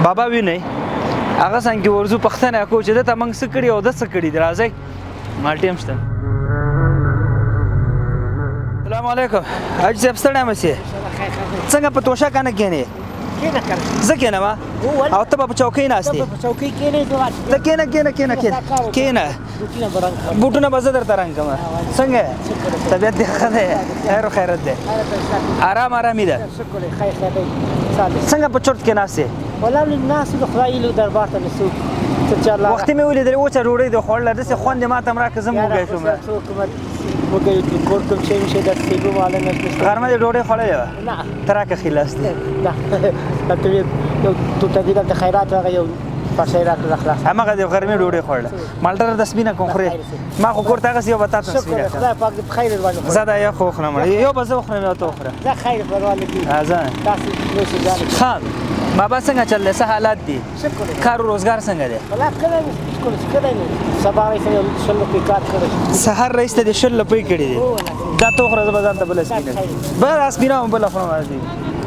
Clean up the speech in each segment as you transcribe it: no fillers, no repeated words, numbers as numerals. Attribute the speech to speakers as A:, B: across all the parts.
A: بابا ویني هغه څنګه ورزو پښتنه کو چې د تمنګ سکړی او د سکړی درازي مالټي هم شته. السلام علیکم حاج صاحب ستړی مشه څنګه په توشه کنه کېنه زکه نه ما او ته په چوکۍ ناشتي
B: په چوکۍ کېنه
A: ته کېنه بوټونه بزه در ترنګ ما څنګه طبيعت دې خره خیر خیرت دې آرام ده څنګه په چورت کې ناشتي
B: ولا الناس خدای له دربار ته نسو
A: وخت مې ولې درې وچه ډوډۍ د خوړل د څه خوند ما تم راکه زم وګی شوم
B: مګر کور کوم شي مشه د سیبو مال نه
A: غرمه د ډوډۍ خوړلې
B: نه
A: تراکه خلاص دي
B: نه ته تو تدید د خیرات هغه یو پښیرات د خلاص
A: هغه د غرمه ډوډۍ خوړل مالټر د سپینه کوم خوري ما خو کور تاغه یو بتا ته سپینه
B: خدای پاک دې خیر ورونه
A: زدا یو خو خرم یو بزو خرم ته خره
B: زه خیر ورونه کی
A: اذان
B: تاسو نوشه ځان
A: خام بابا څنګه چلله څه حالات دي
B: شکر
A: کار روزګار څنګه دی
B: ولا کله کله سبا راځي شلو کې کار کوي
A: سحر رئیس ته شل لپی کړی دی دا تو خره زبردان ته بل سپینه بل اسپینه بل خرم راځي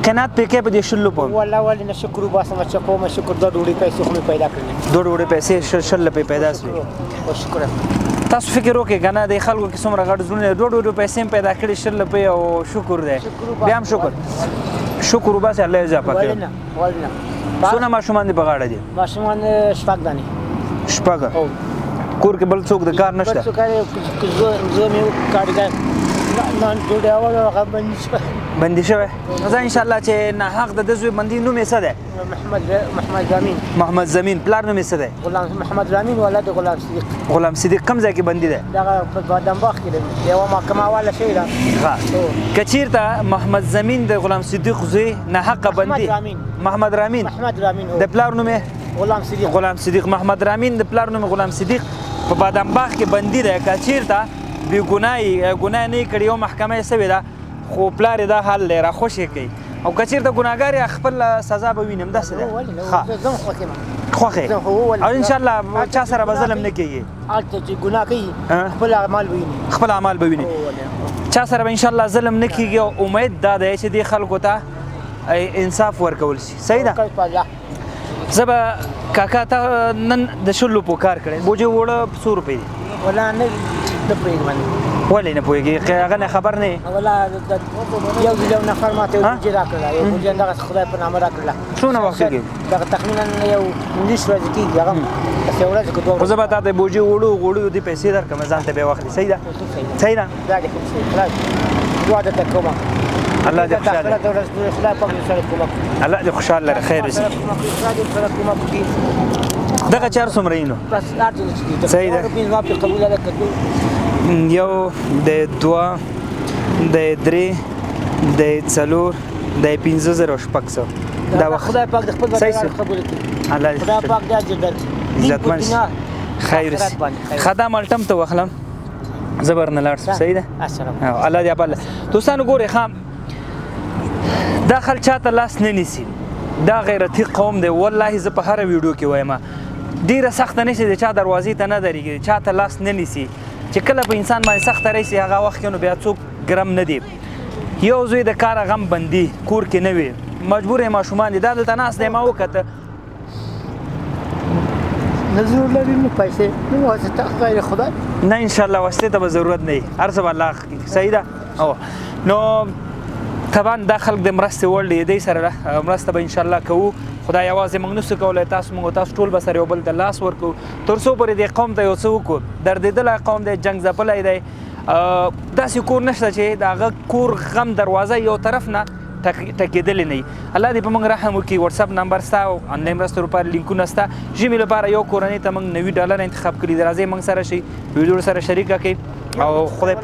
A: کنات پکې په دې شلو په
B: ولا نه شکر وباسم چې کوم شکر د ډوډۍ پیسې خو پیدا کړې
A: ډوډۍ پیسې شل لپی پیدا شوې
B: شکر
A: تاسو فکر وکړئ کنه د خلکو کې څومره غټ زړونه ډوډۍ پیسې پیدا کړې شل لپی او شکر دی بیا هم شکر وباسه الله اضافه کوي
B: ولنه
A: څونه ماشومان دي په غاړه دي
B: ماشومان شپږ دانې
A: کور کې بل څوک د کار نشته
B: څوک زه مې کارګر نه ډوډۍ اوله هغه
A: بندي شوی زه ان شاء الله چې نه حق د زوی بندي نوم یې څه دی محمد زمین پلار نوم یې څه دی
B: محمد زمین ولد
A: غلام صدیق کوم ځای کې بندي دی
B: دغه په بادام باغ کې دی یوه محکمه والا شی ده
A: که چېرته محمد زمین د غلام صدیق زوی نه حقه بندي محمد رامین د پلار نوم یې غلام صدیق محمد رامین د پلار نوم غلام صدیق په بادام باغ کې بندي دی که چېرته بې ګناه نه یې کړې یو محکمه یې سوې ده خو پلار یې دا حال دی راخوشې کوي او که چېرته ګناهګار یې خپل سزا به وینم داسې دی خوښ یې او انشاءالله چا سره به ظلم نه کېږي
B: هلته چې ګناه کوي خپل اعمال به ویني
A: چا سره به انشاءالله ظلم نه کېږي او امید دا دی چې دې خلکو ته انصاف ورکول شي صحیح ده زه به کاکا ته نن د شلو په کار کړی بوجې وړه 100 روپۍ دي
B: ولا نه پوهېږم
A: ولې نه پوهېږي هغه نه خبر نه یې
B: ولا یو نفر ماته یو بوجي راکړله یو بوجي همدغه خدای په نامه راکړله
A: څومره وخت کېږي
B: دغه تخمینا یو 19 ورځې کېږي هغه بس یو ورځ کې دوه
A: خو زه به تا ته بوجي وړو دې پیسې درکړم ځان ته بیا واخلې صحیح ده صحیح ده
B: دا دې دعا درته کوم
A: الله دې خوشحاله
B: خدای پاک دې سره کومک
A: الله دې خوشحاله لري خیر وشي دغه چار څومره یې نو
B: بس
A: صحیح ده یو د 2 د 3 د 4 د 15,600 دا وخت
B: خدای پاک د خپل بندګانو قبول کړي
A: الله
B: خدای پاک دې اجر درکړي
A: عزتمن خیر خدام الټم ته وخلم زبر نه لاړ صحیح ده الله دې ابل دوستانو ګوري خام دا خل چاته لاس نه نیسي دا غیرتی قوم دی والله زه په هر ویډیو کې وایم ډیره سخت نه شي د چا دروازې ته نه درېږي چاته لاس نه نیسي چې کله په انسان باندې سخت راشي هغه وخت کې نو بیا څوک ګرم نه دی یو زوی د کار غم بندي کور کې نه وي مجبور یې ماشومان دي دا دلته ناست دی ما وکته
B: نظر لري نو پیسې نو واسطه غیر خدای
A: نه ان شاء الله واسطه ته ضرورت نه هر څه الله صحیح ده او نو طبعا دا خلک د مرستې وړ دی سره مرسته به ان شاء الله کوو خدای یوازې موږ نشو کولی تاسو ټول به سره یو بل ته لاس ورکړو تر څو پورې دې قوم ته یو څه وکړو دردېدلی قوم دی جنګ ځپلی دی داسې کور نشته چې د هغه کور غم دروازه یو طرف نه ټکېدلې نه وي الله دې په موږ رحم وکړي وټساپ نمبر ستا او آنلاین مرستو لپاره لینکونه سته ژمې لپاره یو کورنۍ ته موږ $90 انتخاب کړي د راځئ موږ سره شئ ویډیو سره شریکه کړئ او خدای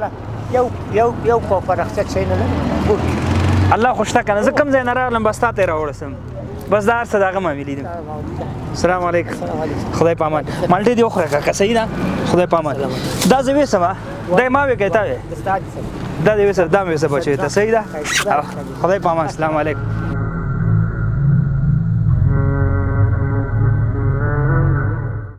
B: یو پرخصت شی نه لري
A: الله خو شته که نه زه کوم ځای نه راغلم بس تا ته یې راوړسم بس دا هر څه د هغه معاملې دي السلام علیکم خدای په امان مالټې دې وخوره کاکه صحیح ده خدای په امان دا زه ویسم دا ما وې که تا وې دا دې ویسه دا مې ویسه بچوې ته صحیح ده خدای په امان السلام علیکم